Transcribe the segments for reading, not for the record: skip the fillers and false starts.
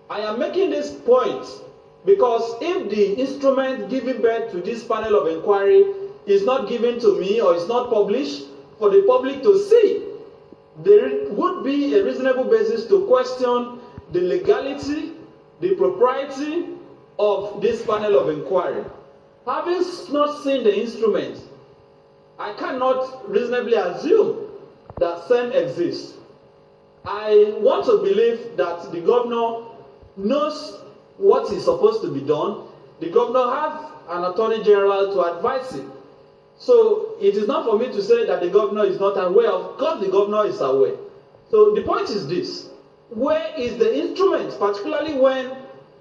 I am making this point because if the instrument giving birth to this panel of inquiry is not given to me or is not published for the public to see, there would be a reasonable basis to question the legality, the propriety of this panel of inquiry. Having not seen the instrument, I cannot reasonably assume that same exists. I want to believe that the governor knows what is supposed to be done. The governor has an attorney general to advise him. So it is not for me to say that the governor is not aware. Of course the governor is aware. So the point is this: where is the instrument, particularly when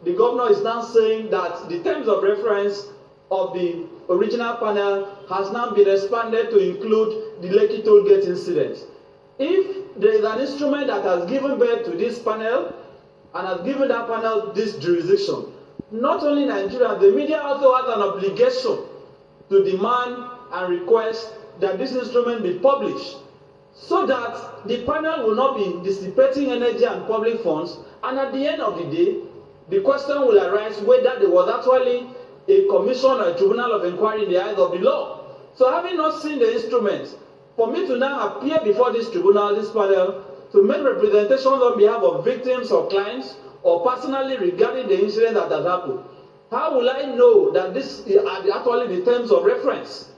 the governor is now saying that the terms of reference of the original panel has now been expanded to include the Lekki Toll Gate incident? If there is an instrument that has given birth to this panel and has given that panel this jurisdiction, not only Nigeria, the media also has an obligation to demand and request that this instrument be published so that the panel will not be dissipating energy and public funds, and at the end of the day, the question will arise whether there was actually a commission or a tribunal of inquiry in the eyes of the law. So having not seen the instrument, for me to now appear before this tribunal, this panel, to make representations on behalf of victims or clients or personally regarding the incident that has happened, how will I know that this are actually the terms of reference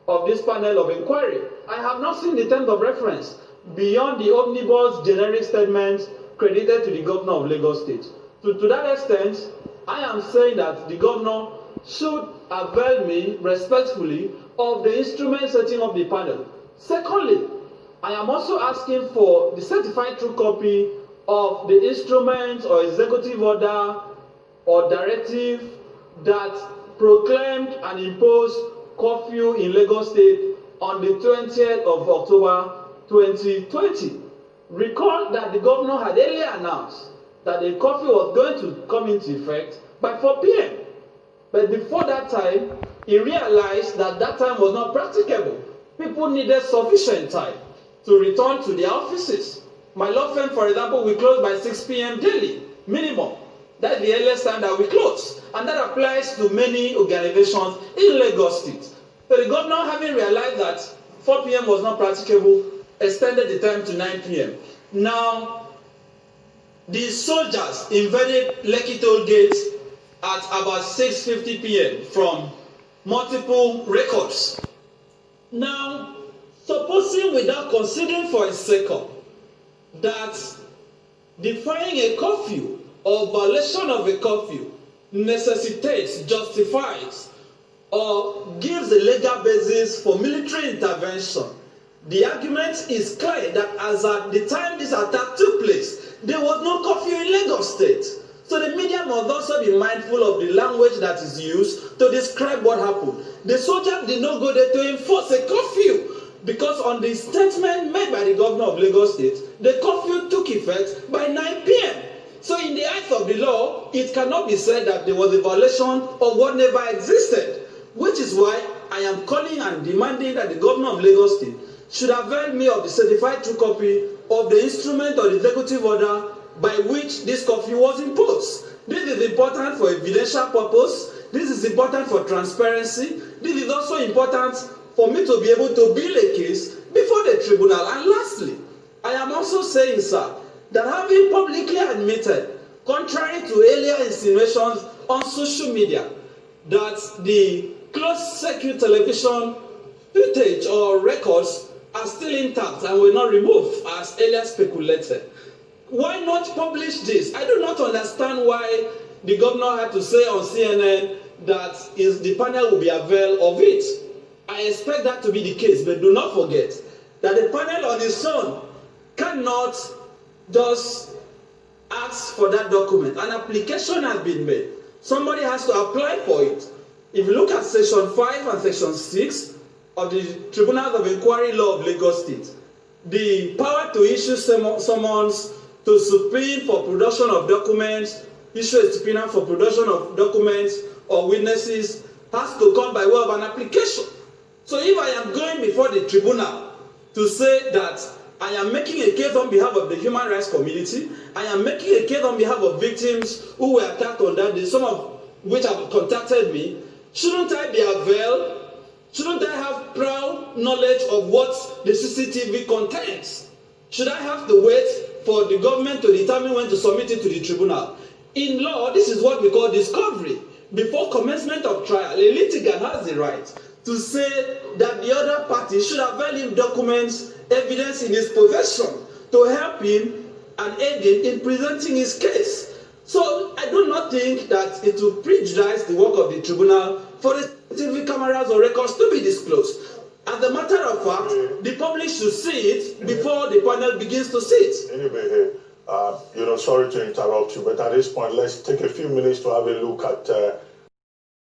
of this panel of inquiry? I have not seen the terms of reference beyond the omnibus generic statements credited to the governor of Lagos State. To that extent, I am saying that the governor should avail me respectfully of the instrument setting up the panel. Secondly, I am also asking for the certified true copy of the instrument or executive order or directive that proclaimed and imposed curfew in Lagos State on the 20th of October 2020. Recall that the governor had earlier announced that the curfew was going to come into effect by 4 p.m. But before that time, he realized that that time was not practicable. People needed sufficient time to return to their offices. My law firm, for example, we close by 6 p.m. daily, minimum. That's the earliest time that we close. And that applies to many organizations in Lagos State. So the governor, having realized that 4 p.m. was not practicable, extended the time to 9 p.m. Now, the soldiers invaded Lekki Toll Gate at about 6:50 p.m. from multiple records. Now, supposing without considering for a second that defying a curfew or violation of a curfew necessitates, justifies, or gives a legal basis for military intervention, the argument is clear that as at the time this attack took place, there was no curfew in Lagos State. So the media must also be mindful of the language that is used to describe what happened. The soldiers did not go there to enforce a curfew, because on the statement made by the governor of Lagos State, the curfew took effect by 9 p.m. So in the eyes of the law, it cannot be said that there was a violation of what never existed, which is why I am calling and demanding that the governor of Lagos State should avail me of the certified true copy of the instrument or the executive order by which this curfew was imposed. This is important for evidential purpose. This is important for transparency. This is also important for me to be able to build a case before the tribunal. And lastly, I am also saying, sir, that having publicly admitted, contrary to earlier insinuations on social media, that the closed-circuit television footage or records are still intact and were not removed, as earlier speculated, why not publish this? I do not understand why the governor had to say on CNN that the panel will be availed of it. I expect that to be the case, but do not forget that the panel on its own cannot just ask for that document. An application has been made. Somebody has to apply for it. If you look at Section 5 and Section 6 of the Tribunal of Inquiry Law of Lagos State, the power to issue summons, to subpoena for production of documents, issue a subpoena for production of documents or witnesses, has to come by way of an application. So if I am going before the tribunal to say that I am making a case on behalf of the human rights community. I am making a case on behalf of victims who were attacked on that day, some of which have contacted me. Shouldn't I be availed? Shouldn't I have proud knowledge of what the CCTV contains? Should I have to wait for the government to determine when to submit it to the tribunal? In law, this is what we call discovery. Before commencement of trial, a litigant has the right to say that the other party should avail him documents, evidence in his possession to help him and aid him in presenting his case. So I do not think that it will prejudice the work of the tribunal for the CCTV cameras or records to be disclosed. As a matter of fact, the public should see it before the panel begins to see it. Anyway, sorry to interrupt you, but at this point, let's take a few minutes to have a look at